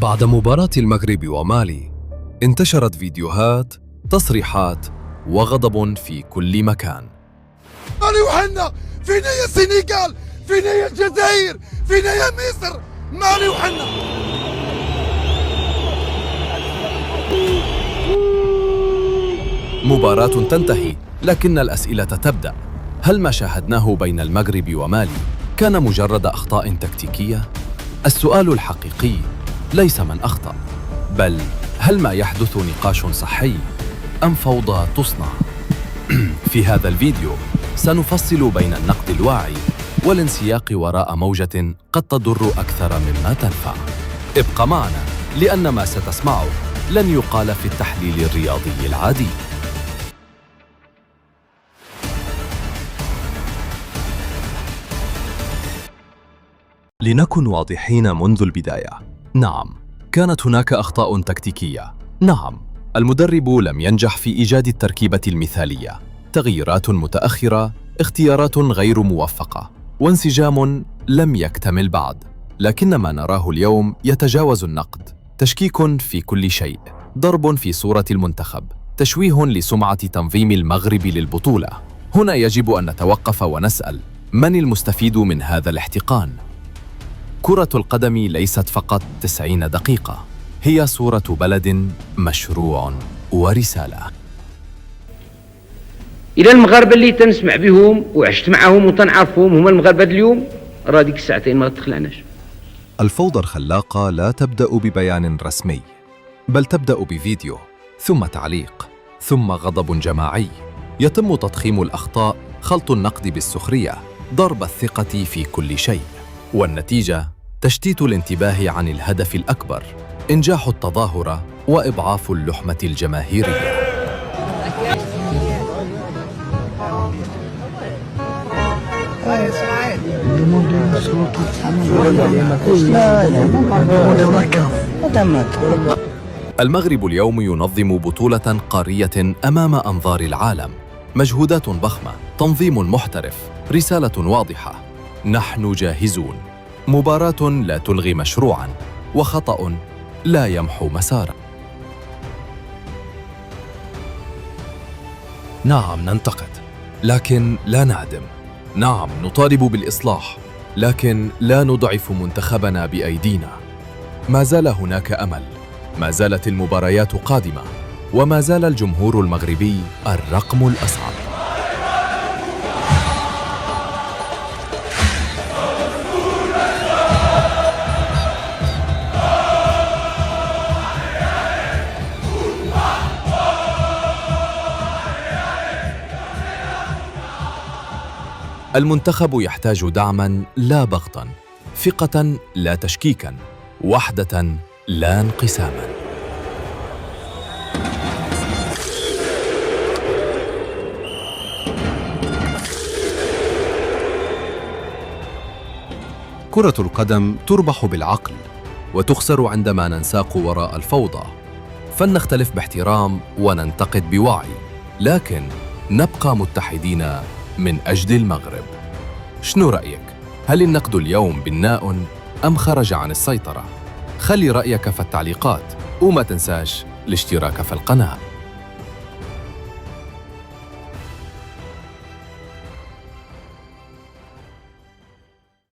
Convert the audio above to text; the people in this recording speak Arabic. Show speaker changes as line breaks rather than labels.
بعد مباراة المغرب ومالي انتشرت فيديوهات، تصريحات وغضب في كل مكان.
مالي وحنا فينا يا السنغال، فينا يا الجزائر، فينا يا مصر، مالي وحنا.
مباراة تنتهي لكن الأسئلة تبدأ. هل ما شاهدناه بين المغرب ومالي كان مجرد أخطاء تكتيكية؟ السؤال الحقيقي ليس من أخطأ، بل هل ما يحدث نقاش صحي أم فوضى تصنع؟ في هذا الفيديو سنفصل بين النقد الواعي والانسياق وراء موجة قد تضر أكثر مما تنفع. ابق معنا لأن ما ستسمعه لن يقال في التحليل الرياضي العادي. لنكن واضحين منذ البداية. نعم، كانت هناك أخطاء تكتيكية. نعم، المدرب لم ينجح في إيجاد التركيبة المثالية، تغييرات متأخرة، اختيارات غير موفقة، وانسجام لم يكتمل بعد. لكن ما نراه اليوم يتجاوز النقد، تشكيك في كل شيء، ضرب في صورة المنتخب، تشويه لسمعة تنظيم المغرب للبطولة. هنا يجب أن نتوقف ونسأل: من المستفيد من هذا الاحتقان؟ كرة القدم ليست فقط 90 دقيقة، هي صورة بلد، مشروع ورسالة.
إلى المغاربة اللي تنسمع بهم وعشت معهم وتنعرفهم هما المغاربة اليوم، راه ديك الساعتين ما تخلعناش.
الفوضى الخلاقة لا تبدأ ببيان رسمي، بل تبدأ بفيديو، ثم تعليق، ثم غضب جماعي. يتم تضخيم الأخطاء، خلط النقد بالسخرية، ضرب الثقة في كل شيء، والنتيجة تشتيت الانتباه عن الهدف الأكبر، إنجاح التظاهرة وإضعاف اللحمة الجماهيرية. المغرب اليوم ينظم بطولة قارية أمام أنظار العالم، مجهودات ضخمة، تنظيم محترف، رسالة واضحة: نحن جاهزون. مباراة لا تلغي مشروعاً، وخطأ لا يمحو مسارا. نعم، ننتقد لكن لا نعدم. نعم، نطالب بالإصلاح لكن لا نضعف منتخبنا بأيدينا. ما زال هناك أمل، ما زالت المباريات قادمة، وما زال الجمهور المغربي الرقم الأصعب. المنتخب يحتاج دعماً لا ضغطاً، ثقة لا تشكيكاً، وحدة لا انقساماً. كرة القدم تربح بالعقل وتخسر عندما ننساق وراء الفوضى. فلنختلف باحترام وننتقد بوعي، لكن نبقى متحدين من أجل المغرب. شنو رأيك؟ هل النقد اليوم بناء أم خرج عن السيطرة؟ خلي رأيك في التعليقات، وما تنساش الاشتراك في القناة.